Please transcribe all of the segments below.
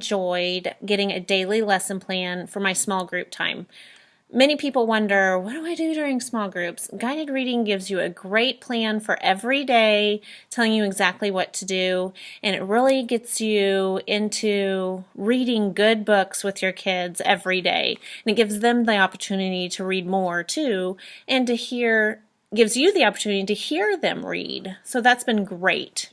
enjoyed getting a daily lesson plan for my small group time. Many people wonder, what do I do during small groups? Guided reading gives you a great plan for every day, telling you exactly what to do, and it really gets you into reading good books with your kids every day. And it gives them the opportunity to read more too, and gives you the opportunity to hear them read. So that's been great.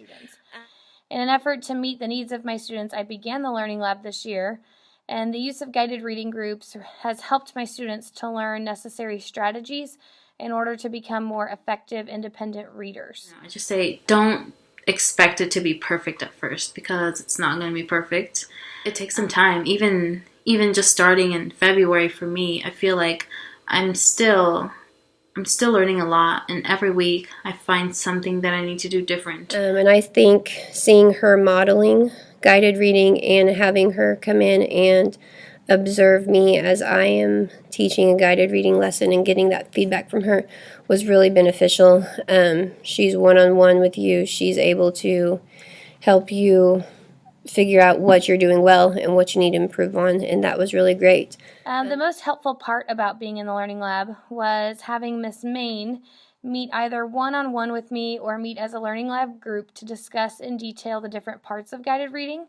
In an effort to meet the needs of my students, I began the Learning Lab this year. And the use of guided reading groups has helped my students to learn necessary strategies in order to become more effective, independent readers. I just say, don't expect it to be perfect at first, because it's not going to be perfect. It takes some time. Even just starting in February for me, I feel like I'm still learning a lot, and every week I find something that I need to do different. And I think seeing her modeling guided reading and having her come in and observe me as I am teaching a guided reading lesson and getting that feedback from her was really beneficial. She's one-on-one with you. She's able to help you figure out what you're doing well and what you need to improve on, and that was really great. The most helpful part about being in the Learning Lab was having Miss Main meet either one-on-one with me or meet as a Learning Lab group to discuss in detail the different parts of guided reading.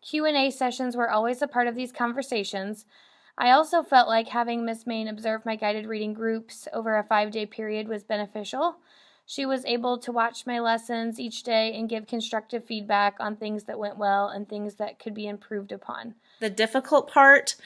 Q&A sessions were always a part of these conversations. I also felt like having Miss Main observe my guided reading groups over a 5-day period was beneficial. She was able to watch my lessons each day and give constructive feedback on things that went well and things that could be improved upon. The difficult part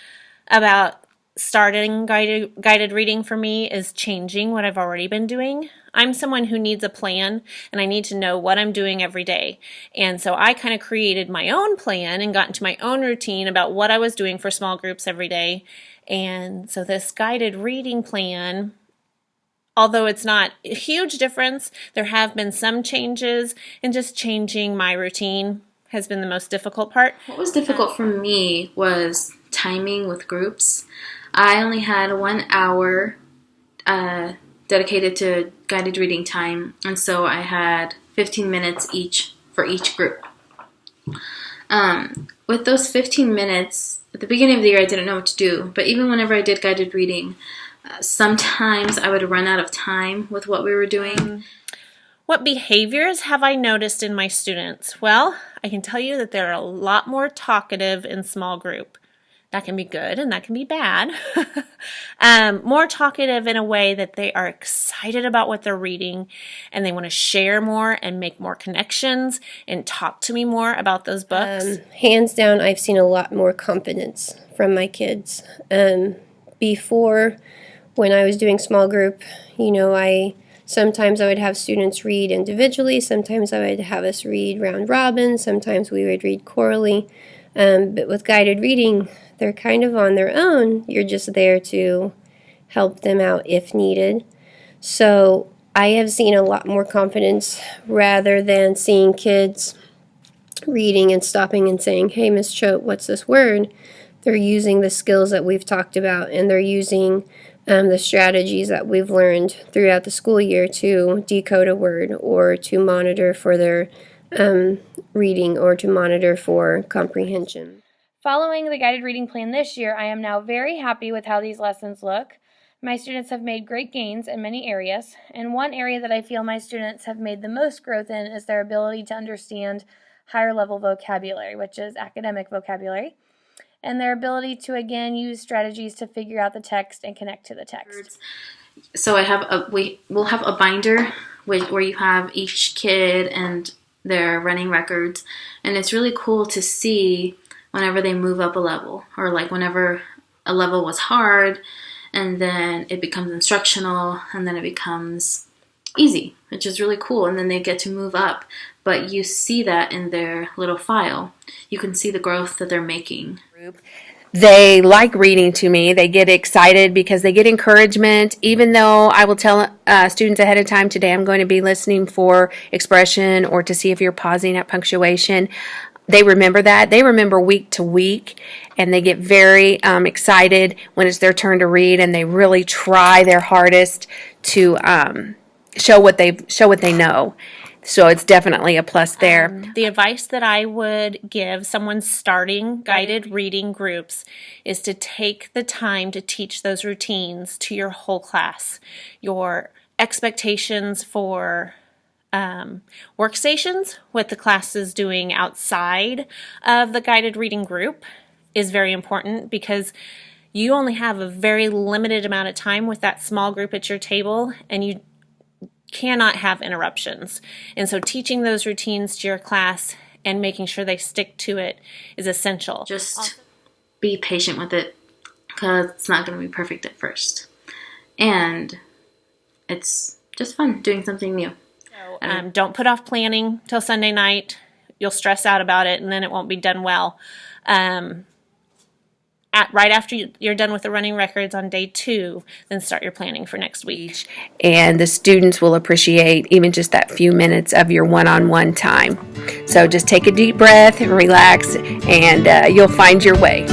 about starting guided reading for me is changing what I've already been doing. I'm someone who needs a plan, and I need to know what I'm doing every day. And so I kind of created my own plan and got into my own routine about what I was doing for small groups every day. And so this guided reading plan, although it's not a huge difference, there have been some changes, and just changing my routine has been the most difficult part. What was difficult for me was timing with groups. I only had 1 hour dedicated to guided reading time, and so I had 15 minutes each for each group. With those 15 minutes, at the beginning of the year I didn't know what to do, but even whenever I did guided reading, sometimes I would run out of time with what we were doing. What behaviors have I noticed in my students? Well, I can tell you that they're a lot more talkative in small group. That can be good and that can be bad. More talkative in a way that they are excited about what they're reading and they want to share more and make more connections and talk to me more about those books. Hands down, I've seen a lot more confidence from my kids. Before, when I was doing small group, sometimes I would have students read individually, sometimes I would have us read round robin, sometimes we would read chorally. But with guided reading, they're kind of on their own. You're just there to help them out if needed. So I have seen a lot more confidence rather than seeing kids reading and stopping and saying, "Hey, Miss Choate, what's this word?" They're using the skills that we've talked about, and they're using the strategies that we've learned throughout the school year to decode a word or to monitor for their reading or to monitor for comprehension. Following the guided reading plan this year, I am now very happy with how these lessons look. My students have made great gains in many areas, and one area that I feel my students have made the most growth in is their ability to understand higher level vocabulary, which is academic vocabulary, and their ability to again use strategies to figure out the text and connect to the text. So we'll have a binder where you have each kid and their running records, and it's really cool to see whenever they move up a level, or like whenever a level was hard and then it becomes instructional and then it becomes easy, which is really cool, and then they get to move up. But you see that in their little file. You can see the growth that they're making. They like reading to me. They get excited because they get encouragement. Even though I will tell students ahead of time, today I'm going to be listening for expression or to see if you're pausing at punctuation. They remember that. They remember week to week, and they get very excited when it's their turn to read, and they really try their hardest to show what they know. So it's definitely a plus there. The advice that I would give someone starting guided reading groups is to take the time to teach those routines to your whole class. Your expectations for workstations, what the class is doing outside of the guided reading group is very important, because you only have a very limited amount of time with that small group at your table, and you cannot have interruptions. And so teaching those routines to your class and making sure they stick to it is essential. Just be patient with it, because it's not going to be perfect at first. And it's just fun doing something new. So, don't put off planning till Sunday night. You'll stress out about it, and then it won't be done well. Right after you're done with the running records on day 2, then start your planning for next week. And the students will appreciate even just that few minutes of your one-on-one time. So just take a deep breath and relax, and you'll find your way.